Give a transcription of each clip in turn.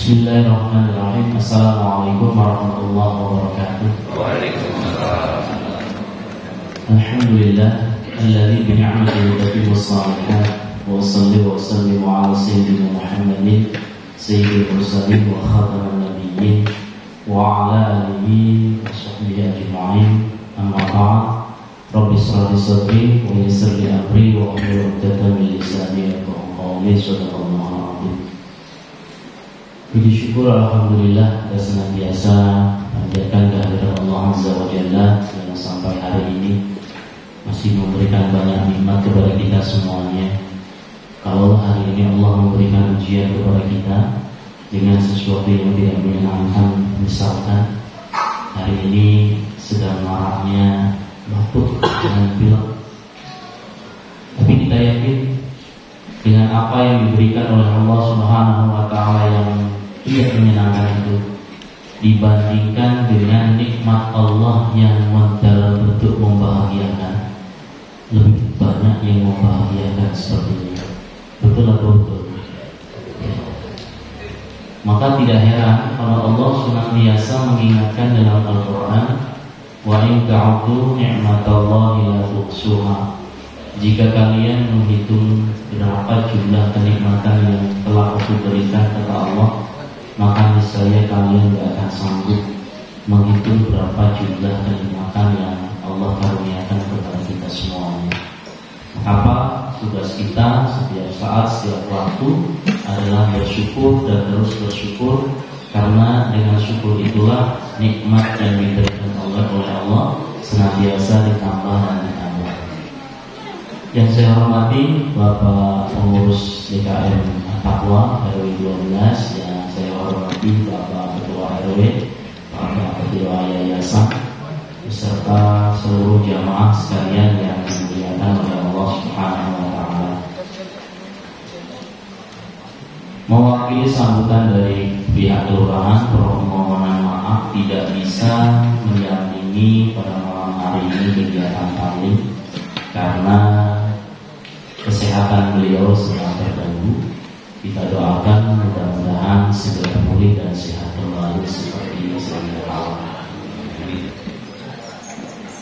Bismillahirrahmanirrahim. Assalamualaikum warahmatullahi wabarakatuh. Waalaikumsalam. Alhamdulillah alladzi bi ni'matihi tatimmu shalihat wa salli wa sallimu ala sayyidina Muhammadin sayyidil mursalin wa khataman nabiyyin wa ala alihi wa sahbihi ajma'in. Amma ba'd. Rabbi shrah li sadri wa yassir li amri wa hlul 'uqdatam min lisani yafqahu qawli. Shadaqallahu a'lam. Puji syukur alhamdulillah kita senantiasa panjatkan kehadiran Allah Azza wa Jalla yang sampai hari ini masih memberikan banyak nikmat kepada kita semuanya. Kalau hari ini Allah memberikan ujian kepada kita dengan sesuatu yang tidak menyenangkan, misalkan hari ini sedang maraknya batuk dengan pilek, tapi kita yakin dengan apa yang diberikan oleh Allah Subhanahu wa Ta'ala yang tidak menyenangkan itu dibandingkan dengan nikmat Allah yang dalam bentuk membahagiakan, lebih banyak yang membahagiakan seperti ini. Betul atau betul? Ya. Maka tidak heran kalau Allah senantiasa mengingatkan dalam Al-Quran, wa in ta'uddu ni'matallahi la tuhsuha. Jika kalian menghitung berapa jumlah kenikmatan yang telah aku berikan kepada Allah, maka niscaya kalian tidak akan sanggup menghitung berapa jumlah kenikmatan yang Allah karuniakan kepada kita semuanya. Apa tugas kita setiap saat, setiap waktu adalah bersyukur dan terus bersyukur, karena dengan syukur itulah nikmat yang diberikan oleh Allah senantiasa ditambah dan ditambah. Yang saya hormati Bapak Pengurus DKM Taqwa RW 12, yang saya hormati Bapak Ketua RW, Bapak Ketua Yayasan, beserta seluruh jamaah sekalian yang dimuliakan oleh Allah Subhanahu wa Ta'ala. Mewakili sambutan dari pihak kelurahan, permohonan maaf tidak bisa mendampingi pada malam hari ini kegiatan taklim karena kesehatan beliau sedang terganggu. Kita doakan mudah-mudahan segera pulih dan sehat kembali seperti sedia kala.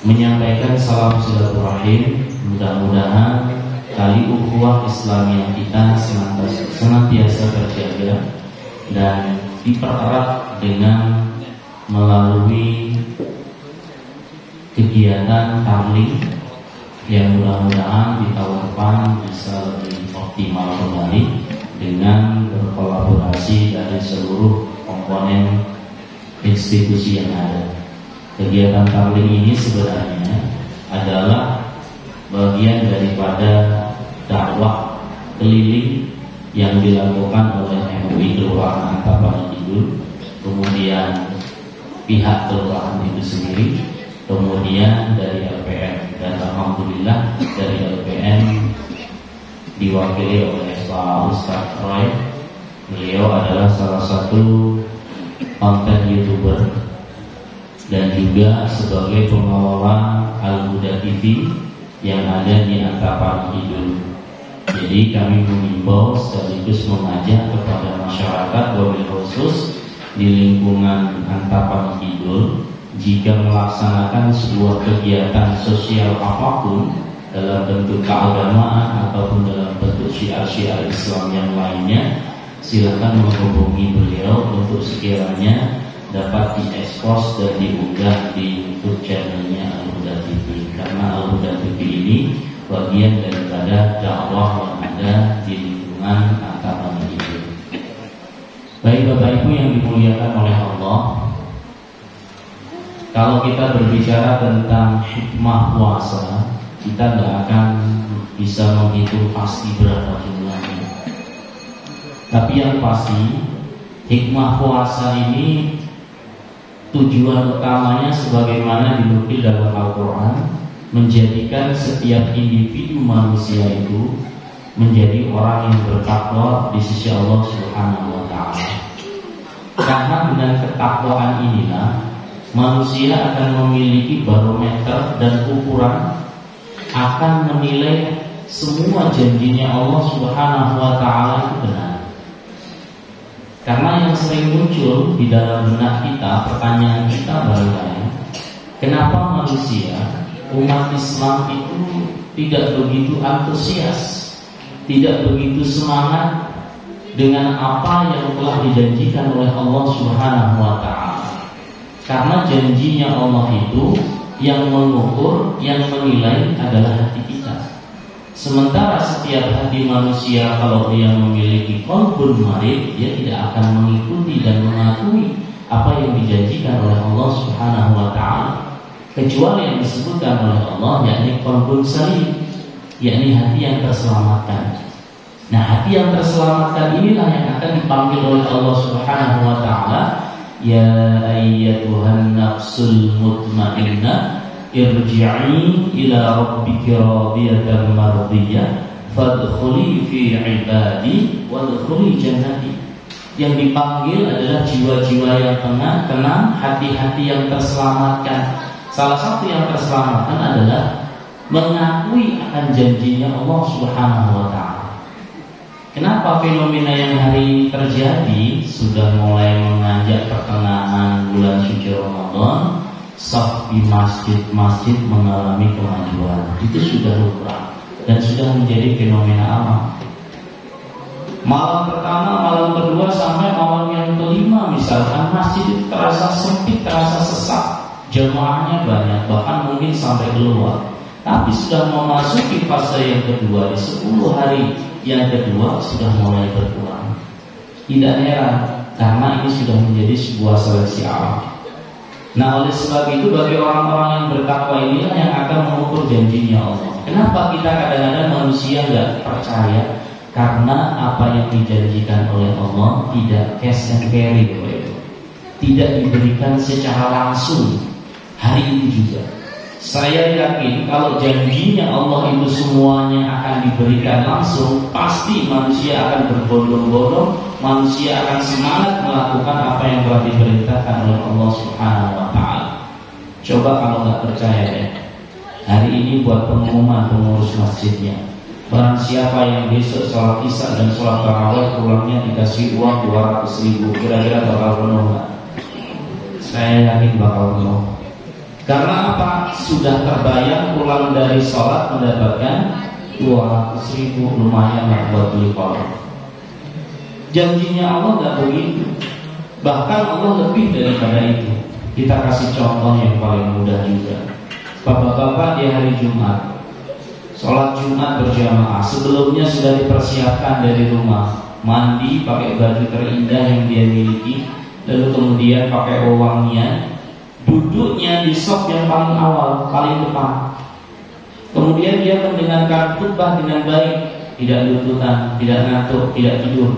Menyampaikan salam silaturahim, mudah-mudahan tali ukhuwah Islamiyah kita senantiasa terjaga dan dipererat dengan melalui kegiatan taklim yang mudah-mudahan di tahun depan bisa lebih optimal kembali dengan berkolaborasi dari seluruh komponen institusi yang ada. Kegiatan taklim ini sebenarnya adalah bagian daripada dakwah keliling yang dilakukan oleh MUI Kelurahan Antapani Kidul, kemudian pihak kelurahan itu sendiri, kemudian dari LPM, dan alhamdulillah dari LPM diwakili oleh Pak Ustadz Roy. Beliau adalah salah satu konten YouTuber dan juga sebagai pengelola Al-Huda TV yang ada di Antapani Kidul. Jadi kami mengimbau sekaligus mengajak kepada masyarakat wabil khusus di lingkungan Antapani Kidul, jika melaksanakan sebuah kegiatan sosial apapun dalam bentuk keagamaan ataupun dalam bentuk syiar-syiar Islam yang lainnya, silakan menghubungi beliau untuk sekiranya dapat diekspos dan diunggah di YouTube channelnya Al-Huda TV. Karena Al-Huda TV ini bagian daripada dakwah yang ada di lingkungan Antapani itu. Baik Bapak Ibu yang dimuliakan oleh Allah, kalau kita berbicara tentang hikmah puasa, kita tidak akan bisa menghitung pasti berapa jumlahnya. Tapi yang pasti, hikmah puasa ini tujuan utamanya sebagaimana dinukil dalam Al-Quran, menjadikan setiap individu manusia itu menjadi orang yang bertakwa di sisi Allah Subhanahu wa Ta'ala. Karena dengan ketakwaan inilah manusia akan memiliki barometer dan ukuran, akan menilai semua janjinya Allah Subhanahu wa Ta'ala itu benar. Karena yang sering muncul di dalam benak kita, pertanyaan kita barangkali, kenapa manusia, umat Islam itu tidak begitu antusias, tidak begitu semangat dengan apa yang telah dijanjikan oleh Allah Subhanahu wa Ta'ala. Karena janjinya Allah itu yang mengukur, yang menilai adalah hati kita. Sementara setiap hati manusia kalau dia memiliki qalbun marid, dia tidak akan mengikuti dan mengakui apa yang dijanjikan oleh Allah Subhanahu wa Ta'ala, kecuali yang disebutkan oleh Allah, yakni qalbun salim, yakni hati yang terselamatkan. Nah, hati yang terselamatkan inilah yang akan dipanggil oleh Allah Subhanahu wa Ta'ala, ya ayyatuhan nafsul mutmainnah irji'i ila rabbiki radiyatan mardiyah fadkhuli fi ibadi wadkhuli jannati. Yang dipanggil adalah jiwa-jiwa yang tenang, hati-hati yang terselamatkan. Salah satu yang terselamatkan adalah mengakui akan janjinya Allah Subhanahu wa Ta'ala. Kenapa fenomena yang hari ini terjadi? Sudah mulai menganjak pertengahan bulan suci Ramadan, saf di masjid-masjid mengalami kemajuan. Itu sudah lumrah dan sudah menjadi fenomena alam. Malam pertama, malam kedua sampai malam yang kelima misalkan, masjid itu terasa sempit, terasa sesak, jemaahnya banyak, bahkan mungkin sampai keluar. Tapi sudah memasuki fase yang kedua, di 10 hari yang kedua sudah mulai berkurang. Tidak heran, karena ini sudah menjadi sebuah seleksi alam. Nah, oleh sebab itu bagi orang-orang yang bertakwa inilah yang akan mengukur janjinya Allah. Kenapa kita kadang-kadang manusia nggak percaya? Karena apa yang dijanjikan oleh Allah tidak cash and carry, tidak diberikan secara langsung. Hari ini juga saya yakin kalau janjinya Allah itu semuanya akan diberikan langsung, pasti manusia akan berbondong-bondong, manusia akan semangat melakukan apa yang telah diperintahkan oleh Allah Subhanahu wa Ta'ala. Coba kalau nggak percaya ya, hari ini buat pengumuman pengurus masjidnya, barang siapa yang besok sholat isya dan sholat tarawih pulangnya dikasih uang 200.000, kira-kira bakal penuh nggak? Saya yakin bakal penuh. Karena apa? Sudah terbayang pulang dari sholat mendapatkan 200.000, lumayan lah buat beli kolak. Janjinya Allah nggak begitu, bahkan Allah lebih daripada itu. Kita kasih contoh yang paling mudah juga. Bapak-bapak di hari Jumat, sholat Jumat berjamaah, sebelumnya sudah dipersiapkan dari rumah, mandi pakai baju terindah yang dia miliki, lalu kemudian pakai wewangian, duduknya di saf yang paling awal, paling depan. Kemudian dia mendengarkan khutbah dengan baik, tidak lututan, tidak ngantuk, tidak tidur.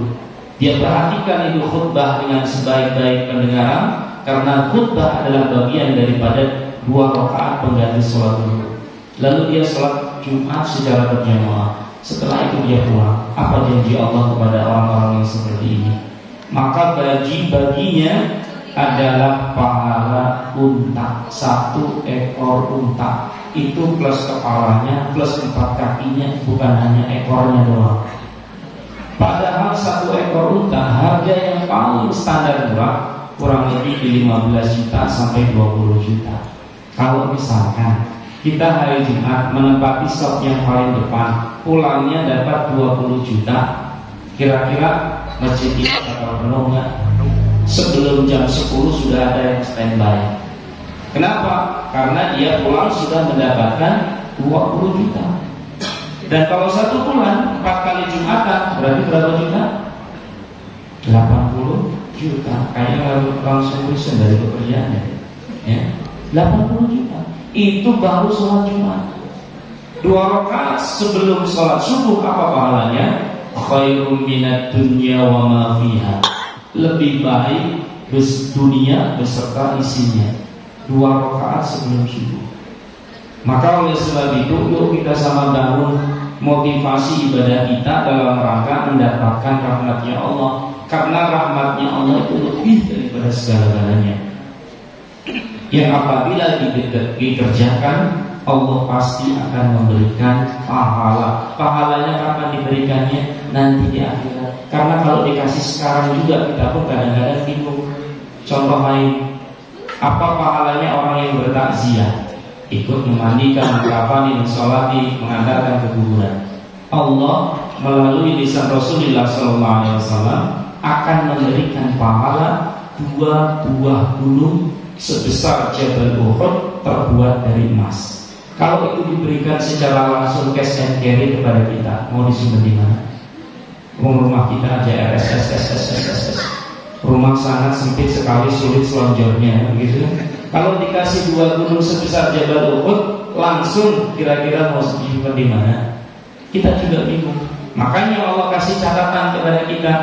Dia perhatikan itu khutbah dengan sebaik-baik pendengaran, karena khutbah adalah bagian daripada 2 rakaat pengganti sholat zuhur. Lalu dia sholat Jumat secara berjamaah. Setelah itu dia pulang. Apa janji Allah kepada orang-orang yang seperti ini? Maka baginya adalah pahala unta, 1 ekor unta. Itu plus kepalanya, plus 4 kakinya, bukan hanya ekornya doang. Padahal 1 ekor unta harga yang paling standar murah kurang lebih di 15 juta sampai 20 juta. Kalau misalkan kita hari Jumat menempati shop yang paling depan, pulangnya dapat 20 juta, kira-kira masjid kita bakal penuh nggak? Sebelum jam 10 sudah ada yang standby. Kenapa? Karena dia pulang sudah mendapatkan 20 juta. Dan kalau 1 bulan 4 kali Jumatan berarti berapa juta? 80 juta. Kayaknya langsung bisa dari pekerjaannya ya. 80 juta. Itu baru sholat Jumat. 2 rakaat sebelum sholat subuh, apa pahalanya? Khairum minad dunya wa ma fiha. Lebih baik dunia beserta isinya. 2 rakaat sebelum subuh. Maka oleh sebab itu, yuk kita sama bangun motivasi ibadah kita dalam rangka mendapatkan rahmatnya Allah. Karena rahmatnya Allah itu lebih daripada segala-galanya. Yang apabila dikerjakan Allah pasti akan memberikan pahala. Pahalanya kapan diberikannya? Nanti di akhirat. Karena kalau dikasih sekarang juga kita pun kadang-kadang bingung. Contoh lain, apa pahalanya orang yang bertakziah, ikut memandikan, mengkafani, mensolati, mengantarkan ke kuburan? Allah melalui lisan Rasulullah SAW akan memberikan pahala 2 buah gunung sebesar Jabal Uhud terbuat dari emas. Kalau itu diberikan secara langsung cash and carry kepada kita, mau disimpan di mana? Rumah kita aja RSS, rumah sangat sempit sekali, sulit selonjornya, begitu. Kalau dikasih 2 gunung sebesar Jabal Uhud, langsung kira-kira mau disimpan di mana? Kita juga bingung. Makanya Allah kasih catatan kepada kita.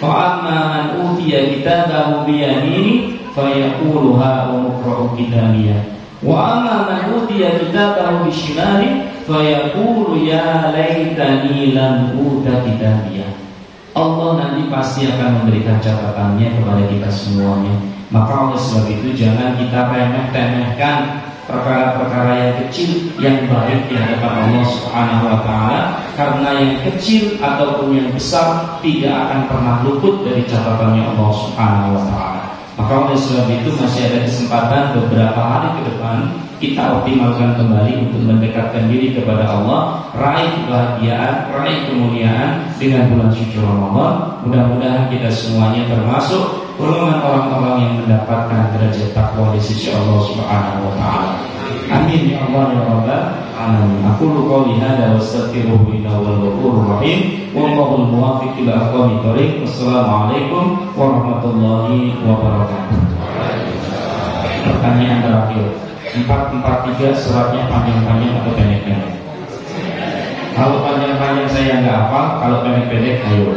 Fa'amma man utiya kitabahu biyamini fayaqulu ha umqra'u kitabiyah. Wa amma man utiya kitabahu bishimali fayaqulu ya laitani lam uta kitabiyah. Allah nanti pasti akan memberikan catatannya kepada kita semuanya. Maka oleh sebab itu jangan kita remeh-temehkan perkara-perkara yang kecil yang baik di hadapan Allah Subhanahu wa taala, karena yang kecil ataupun yang besar tidak akan pernah luput dari catatannya Allah Subhanahu wa taala. Maka oleh sebab itu masih ada kesempatan beberapa hari ke depan kita optimalkan kembali untuk mendekatkan diri kepada Allah, raih kebahagiaan, raih kemuliaan dengan bulan suci Ramadan. Mudah-mudahan kita semuanya termasuk golongan orang-orang yang mendapatkan derajat takwa di sisi Allah Subhanahu wa taala. Amin ya Allah ya Rabbal alamin. Aqulu qouli hadza wa astaghfiruhu innahu huwal ghafurur rahim. Wallahul muwaffiq ila aqwamit thoriq. Wassalamualaikum warahmatullahi wabarakatuh. Pertanyaan terakhir. 443 suratnya panjang-panjang atau pendek-pendek? Kalau panjang-panjang saya nggak hafal, kalau pendek-pendek ayo.